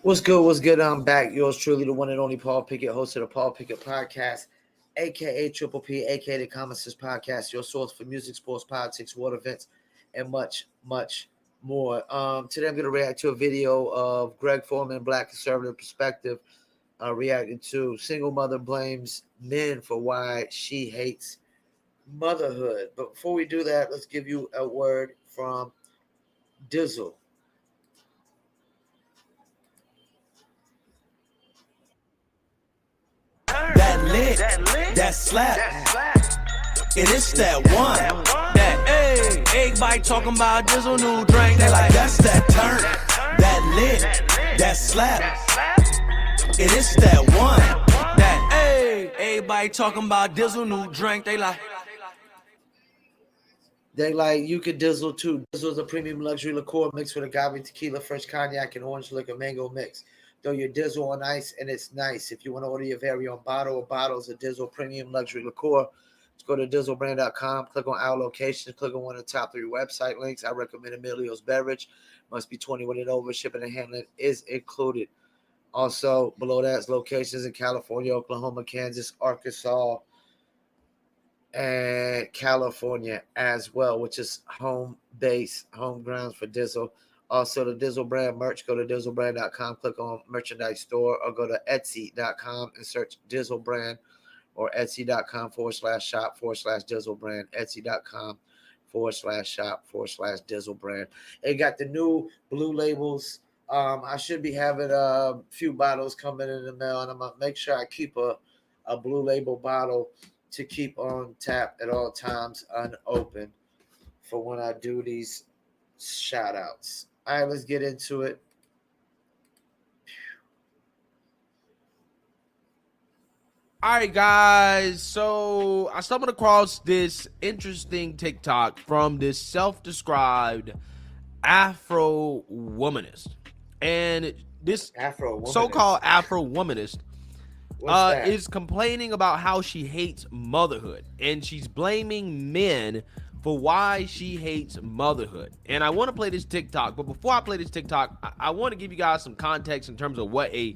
What's good? What's good? I'm back. Yours truly, the one and only Paul Pickett, host of the Paul Pickett Podcast, aka Triple P, aka the Common Sense Podcast, your source for music, sports, politics, world events, and much, much more. Today I'm going to react to a video of Greg Foreman, Black Conservative Perspective, reacting to single mother blames men for why she hates motherhood. But before we do that, let's give you a word from Dizzle. That lit, that slap, it is that one. That everybody talking about Dizzle new drink. They like that's that turn. That lit, that slap, it is that one. That everybody talking about Dizzle new drink. They like you could Dizzle too. Dizzle is a premium luxury liqueur mixed with agave tequila, fresh cognac, and orange liquor mango mix. Throw your Dizzle on ice, and it's nice. If you want to order your very own bottle or bottles of Dizzle premium luxury liqueur, just go to dizzlebrand.com, click on our locations, click on one of the top 3 website links. I recommend Emilio's Beverage. Must be 21 and over. Shipping and handling is included. Also, below that is locations in California, Oklahoma, Kansas, Arkansas, and California as well, which is home base, home grounds for Dizzle. Also, the Dizzle brand merch, go to dizzlebrand.com, click on merchandise store, or go to etsy.com and search Dizzle brand, or etsy.com/shop/Dizzle brand, etsy.com/shop/Dizzle brand. It got the new blue labels. I should be having a few bottles coming in the mail, and I'm gonna make sure I keep a blue label bottle to keep on tap at all times unopened for when I do these shout outs. All right, let's get into it. All right, guys. So I stumbled across this interesting TikTok from this self-described Afro womanist, and this so-called Afro womanist is complaining about how she hates motherhood, and she's blaming men for why she hates motherhood. And I want to play this TikTok, but before I play this TikTok, I want to give you guys some context in terms of what a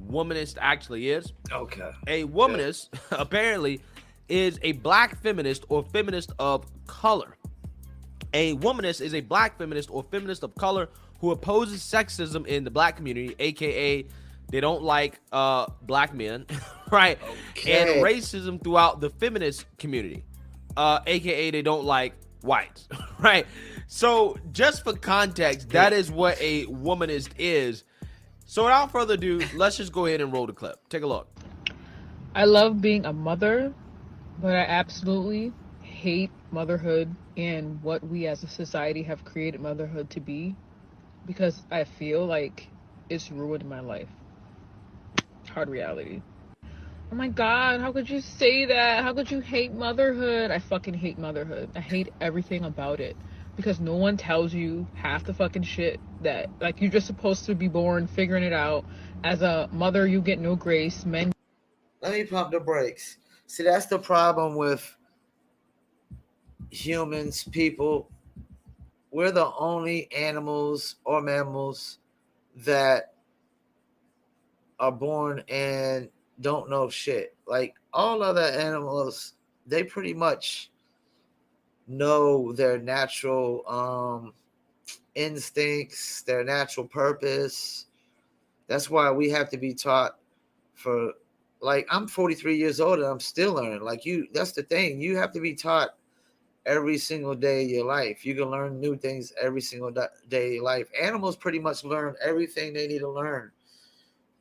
womanist actually is. Okay. A womanist apparently is a black feminist or feminist of color. A womanist is a black feminist or feminist of color who opposes sexism in the black community, aka they don't like black men, right? Okay. And racism throughout the feminist community, aka they don't like whites, right? So just for context, that is what a womanist is. So without further ado, let's just go ahead and roll the clip. Take a look. I love being a mother, but I absolutely hate motherhood and what we as a society have created motherhood to be, because I feel like it's ruined my life. Hard reality. Oh my God, how could you say that? How could you hate motherhood? I fucking hate motherhood. I hate everything about it. Because no one tells you half the fucking shit that, like, you're just supposed to be born figuring it out. As a mother, you get no grace. Men. Let me pump the brakes. See, that's the problem with humans, people. We're the only animals or mammals that are born and don't know shit. Like, all other animals, they pretty much know their natural instincts, their natural purpose. That's why we have to be taught for, like, I'm 43 years old and I'm still learning. Like, that's the thing. You have to be taught every single day of your life. You can learn new things every single day of your life. Animals pretty much learn everything they need to learn,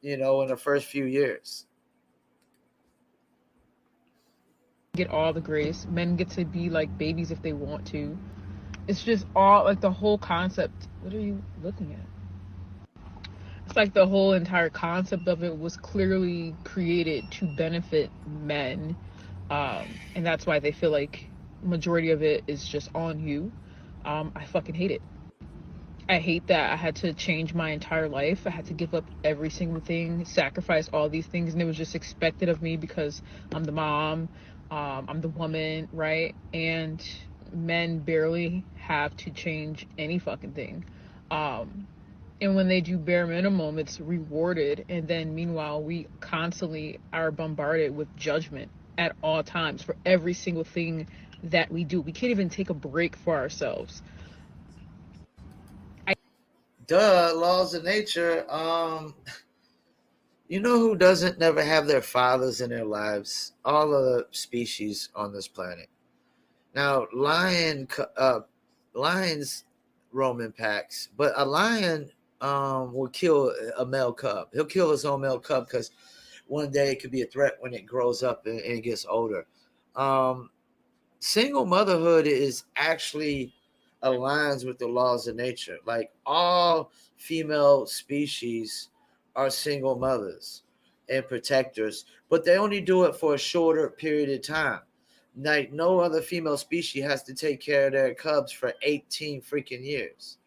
in the first few years. Get all the grace. Men get to be like babies if they want to. It's just all, like, the whole concept. What are you looking at? It's like the whole entire concept of it was clearly created to benefit men, and that's why they feel like majority of it is just on you. I fucking hate it. I hate that I had to change my entire life. I had to give up every single thing, sacrifice all these things, and it was just expected of me because I'm the mom, I'm the woman, right? And men barely have to change any fucking thing. And when they do bare minimum, it's rewarded. And then meanwhile, we constantly are bombarded with judgment at all times for every single thing that we do. We can't even take a break for ourselves. I Duh, laws of nature. You know who doesn't never have their fathers in their lives? All of the species on this planet. Now, lions roam in packs, but a lion will kill a male cub. He'll kill his own male cub because one day it could be a threat when it grows up and it gets older. Um, Single motherhood is actually aligns with the laws of nature. Like all female species are single mothers and protectors, but they only do it for a shorter period of time. Like no other female species has to take care of their cubs for 18 freaking years.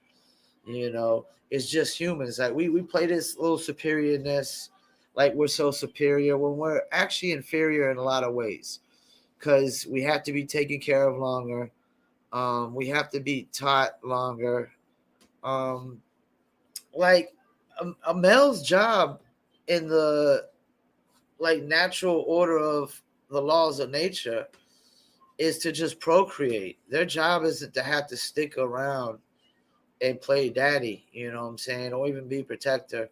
It's just humans. Like we play this little superiorness, like we're so superior when we're actually inferior in a lot of ways because we have to be taken care of longer. We have to be taught longer. Um, like a male's job in the like natural order of the laws of nature is to just procreate. Their job isn't to have to stick around and play daddy, you know what I'm saying, or even be protector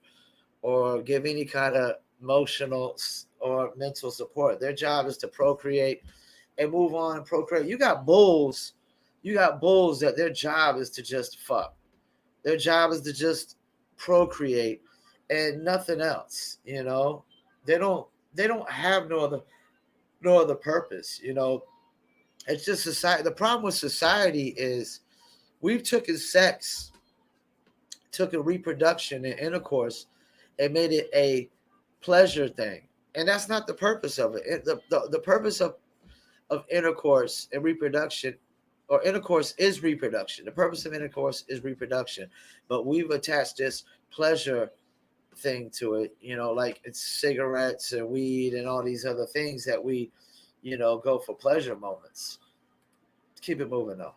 or give any kind of emotional or mental support. Their job is to procreate and move on and procreate. You got bulls that their job is to just fuck. Their job is to just procreate and nothing else. They don't have no other purpose. It's just society. The problem with society is we've taken sex, took a reproduction and intercourse, and made it a pleasure thing. And that's not the purpose of it. The purpose of intercourse and reproduction, or intercourse is reproduction. The purpose of intercourse is reproduction, but we've attached this pleasure thing to it, like it's cigarettes and weed and all these other things that we, go for pleasure moments. Keep it moving though.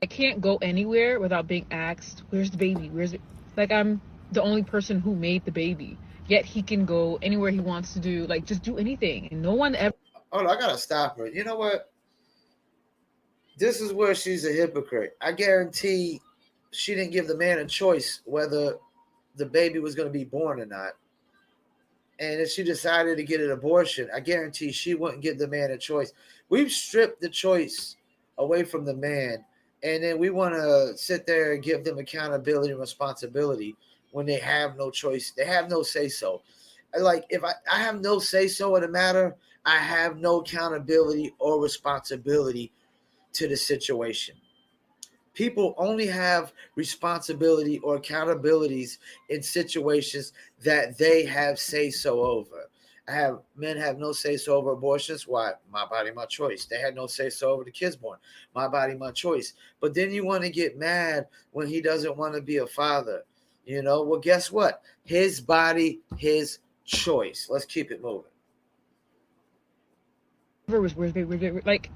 I can't go anywhere without being asked, "Where's the baby? Where's it?" Like I'm the only person who made the baby. Yet he can go anywhere he wants to do, like just do anything, and no one ever. Oh, I gotta stop her. You know what? This is where she's a hypocrite. I guarantee she didn't give the man a choice whether the baby was going to be born or not. And if she decided to get an abortion, I guarantee she wouldn't give the man a choice. We've stripped the choice away from the man, and then we want to sit there and give them accountability and responsibility when they have no choice. They have no say so. Like if I have no say so in a matter, I have no accountability or responsibility to the situation. People only have responsibility or accountabilities in situations that they have say so over. Men have no say so over abortions. Why? My body, my choice. They had no say so over the kids born. My body, my choice. But then you want to get mad when he doesn't want to be a father. Well, guess what? His body, his choice. Let's keep it moving. Was where they were like,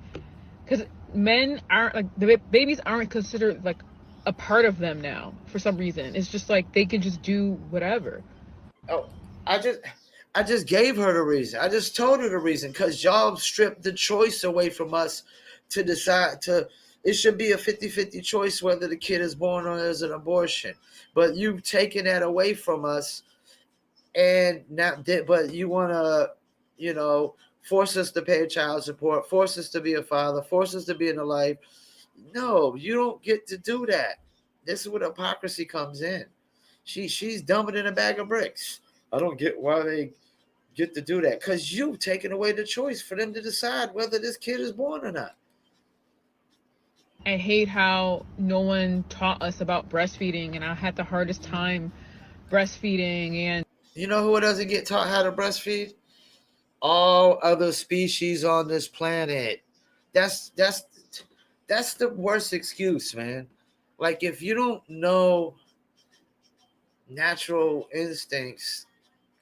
because men aren't like the babies aren't considered like a part of them now for some reason. It's just like they can just do whatever. Oh, I just gave her the reason. I just told her the reason because y'all stripped the choice away from us to decide to. It should be a 50-50 choice whether the kid is born or is an abortion. But you've taken that away from us, and now, but you want to, force us to pay child support, force us to be a father, force us to be in a life. No, you don't get to do that. This is where hypocrisy comes in. She's dumber than a bag of bricks. I don't get why they get to do that because you've taken away the choice for them to decide whether this kid is born or not. I hate how no one taught us about breastfeeding, and I had the hardest time breastfeeding. And You know who doesn't get taught how to breastfeed? All other species on this planet. That's the worst excuse, man. Like if you don't know natural instincts,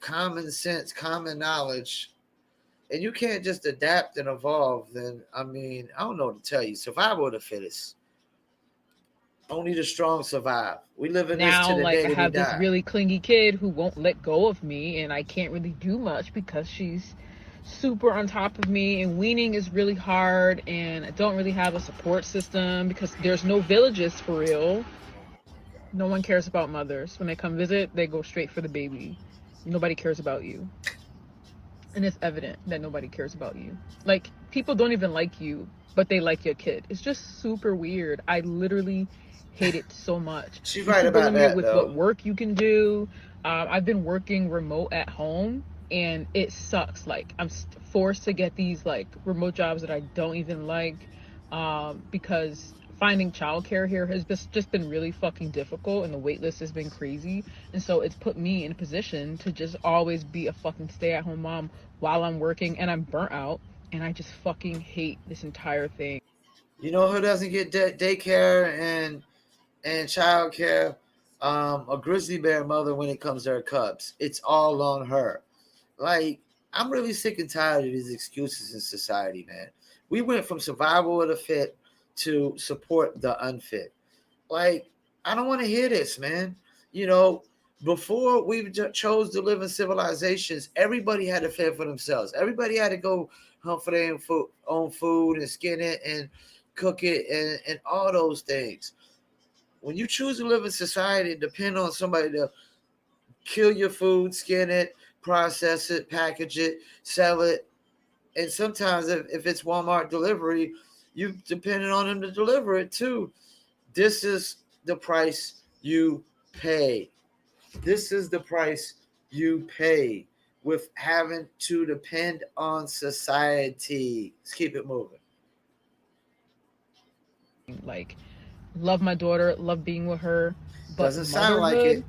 common sense, common knowledge, and you can't just adapt and evolve, then I mean, I don't know what to tell you. Survival of the fittest. Only the strong survive. We live in this to Now, the like, day I that we have this die. really clingy kid who won't let go of me, and I can't really do much because she's super on top of me, and weaning is really hard, and I don't really have a support system because there's no villages for real. No one cares about mothers. When they come visit, they go straight for the baby. Nobody cares about you. And it's evident that nobody cares about you. Like, people don't even like you, but they like your kid. It's just super weird. I literally hate it so much. She's You're right super about limited that with what though. work you can do. I've been working remote at home, and it sucks. Like, I'm forced to get these like remote jobs that I don't even like, because finding childcare here has just been really fucking difficult, and the wait list has been crazy. And so it's put me in a position to just always be a fucking stay-at-home mom while I'm working, and I'm burnt out, and I just fucking hate this entire thing. You know who doesn't get daycare and childcare? A grizzly bear mother when it comes to her cubs. It's all on her. Like, I'm really sick and tired of these excuses in society, man. We went from survival of the fit to support the unfit. Like, I don't want to hear this, man. You know, before we chose to live in civilizations, everybody had to fend for themselves. Everybody had to go hunt for their own food and skin it and cook it and all those things. When you choose to live in society and depend on somebody to kill your food, skin it, process it, package it, sell it, and sometimes if it's Walmart delivery, you depending on them to deliver it too. This is the price you pay. This is the price you pay with having to depend on society. Let's keep it moving. Like, love my daughter, love being with her, but Doesn't sound like motherhood, it.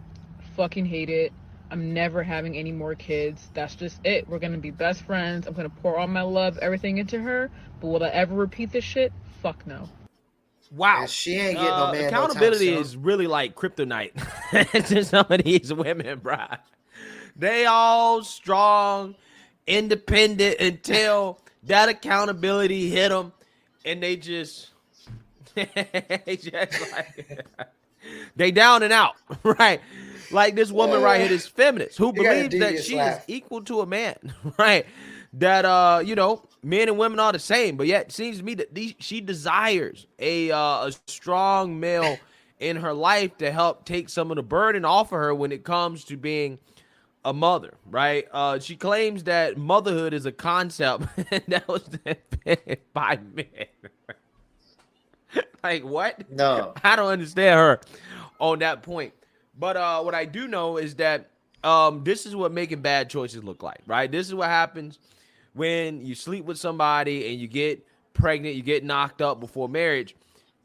fucking hate it. I'm never having any more kids. That's just it. We're gonna be best friends. I'm gonna pour all my love, everything into her. But will I ever repeat this shit? Fuck no. And Wow. she ain't getting no man no time Accountability soon. is really like kryptonite to some of these women, bruh. They all strong, independent until that accountability hit them, and they just, they just like, they down and out, right? Like this woman right here, this feminist who You got a believes that devious she is laugh. equal to a man, right? That men and women are the same, but yet it seems to me that she desires a strong male in her life to help take some of the burden off of her when it comes to being a mother, right? She claims that motherhood is a concept that was invented by men. Like what? No. I don't understand her on that point. But what I do know is that this is what making bad choices look like, right? This is what happens when you sleep with somebody and you get pregnant, you get knocked up before marriage,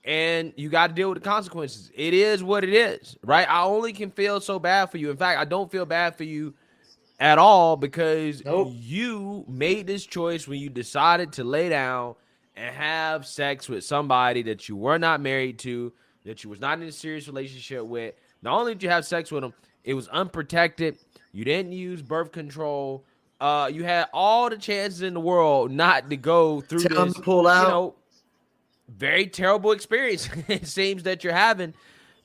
and you got to deal with the consequences. It is what it is, right? I only can feel so bad for you. In fact, I don't feel bad for you at all because Nope. you made this choice when you decided to lay down and have sex with somebody that you were not married to, that you was not in a serious relationship with. Not only did you have sex with them, it was unprotected. You didn't use birth control. You had all the chances in the world not to go through Tell them to this, pull out. very terrible experience it seems that you're having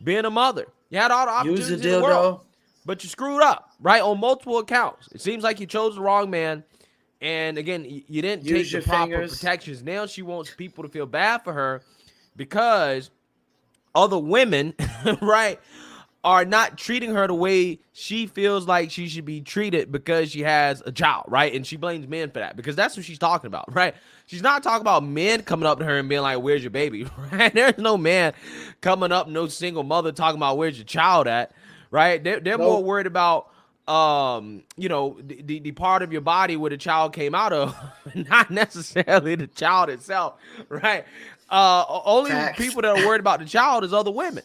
being a mother. You had all the Use the opportunities in the world, dildo. but you screwed up, right? On multiple accounts. It seems like you chose the wrong man. And again, you didn't take Use the your proper fingers. protections. Now she wants people to feel bad for her because other women, right, are not treating her the way she feels like she should be treated because she has a child, right? And she blames men for that because that's what she's talking about, right? She's not talking about men coming up to her and being like, "Where's your baby?" Right? There's no man coming up, no single mother talking about where's your child at, right? They're more Nope. worried about the part of your body where the child came out of, not necessarily the child itself, right? Only Facts. people that are worried about the child is other women,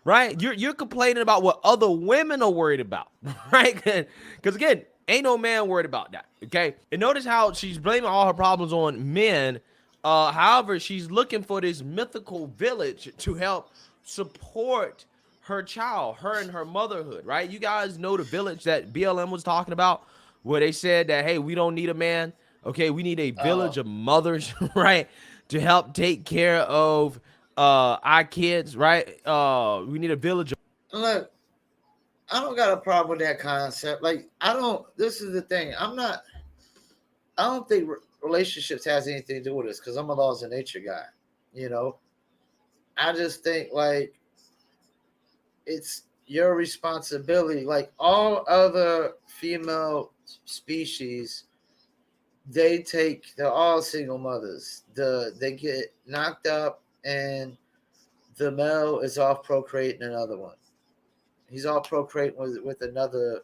right? You're complaining about what other women are worried about, right? Because again, ain't no man worried about that, okay? And notice how she's blaming all her problems on men. However, she's looking for this mythical village to help support her child, her and her motherhood, right? You guys know the village that BLM was talking about, where they said that, hey, we don't need a man, okay? We need a village Oh. of mothers, right, to help take care of our kids, right? We need a village. Look, I don't got a problem with that concept. Like, I don't. This is the thing. I don't think relationships has anything to do with this because I'm a laws of nature guy. You know, I just think like it's your responsibility. Like all other female species, they're all single mothers. They get knocked up and the male is off procreating another one. He's all procreating with another,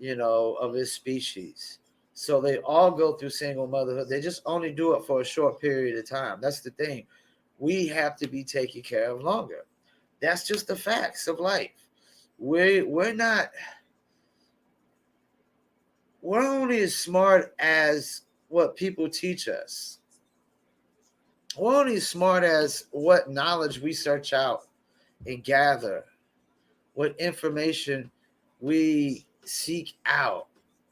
of his species. So they all go through single motherhood. They just only do it for a short period of time. That's the thing. We have to be taken care of longer. That's just the facts of life. We're not we're only as smart as what people teach us. We're only as smart as what knowledge we search out and gather, what information we seek out.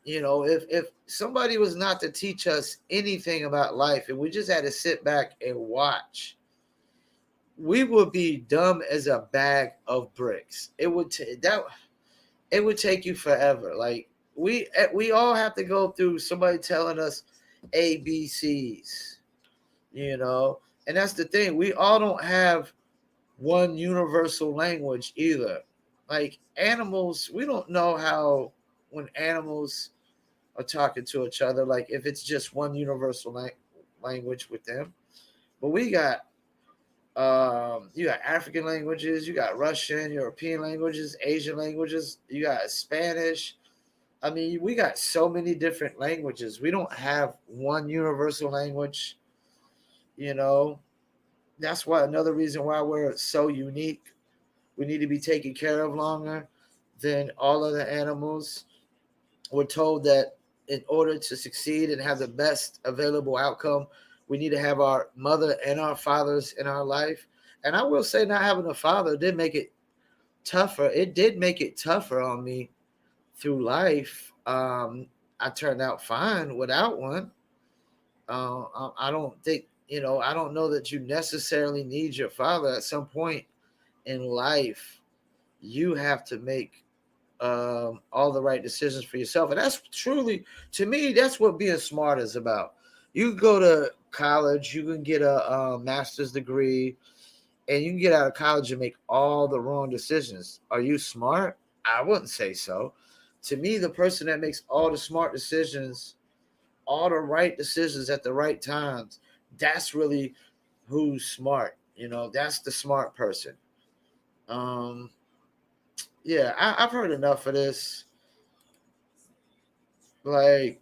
If somebody was not to teach us anything about life and we just had to sit back and watch, we would be dumb as a bag of bricks. It would take you forever. Like we all have to go through somebody telling us ABCs, and that's the thing. We all don't have one universal language either. Like animals, we don't know how when animals are talking to each other, like if it's just one universal language with them. But we got you got African languages, you got Russian, European languages, Asian languages, you got Spanish. I mean, we got so many different languages. We don't have one universal language. That's why another reason why we're so unique. We need to be taken care of longer than all other animals. We're told that in order to succeed and have the best available outcome, we need to have our mother and our fathers in our life. And I will say, not having a father did make it tougher. It did make it tougher on me through life. I turned out fine without one. I don't think, I don't know that you necessarily need your father. At some point in life, you have to make all the right decisions for yourself. And that's truly, to me, that's what being smart is about. You can go to college, you can get a master's degree, and you can get out of college and make all the wrong decisions. Are you smart? I wouldn't say so. To me, the person that makes all the smart decisions, all the right decisions at the right times, that's really who's smart. That's the smart person. Yeah, I've heard enough of this. Like,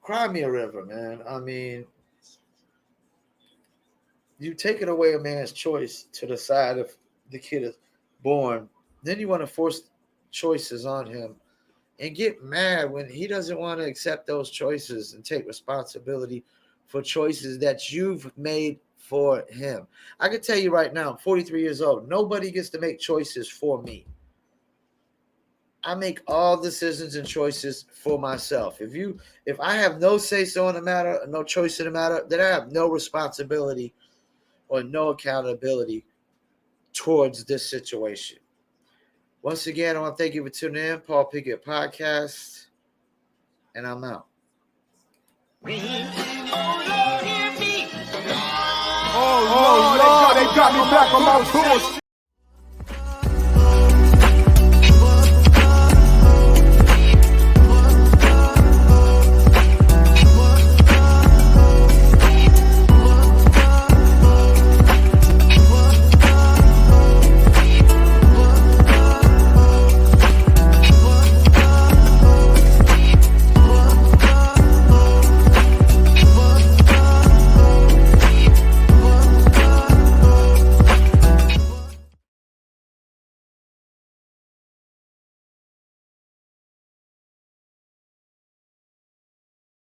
cry me a river, man. I mean, you taking away a man's choice to decide if the kid is born, then you want to force choices on him and get mad when he doesn't want to accept those choices and take responsibility for choices that you've made for him. I can tell you right now, I'm 43 years old. Nobody gets to make choices for me. I make all decisions and choices for myself. If I have no say-so in the matter, no choice in the matter, then I have no responsibility or no accountability towards this situation. Once again, I want to thank you for tuning in. Paul Pickett Podcast, and I'm out. Oh, Lord, they got me back on my bullshit.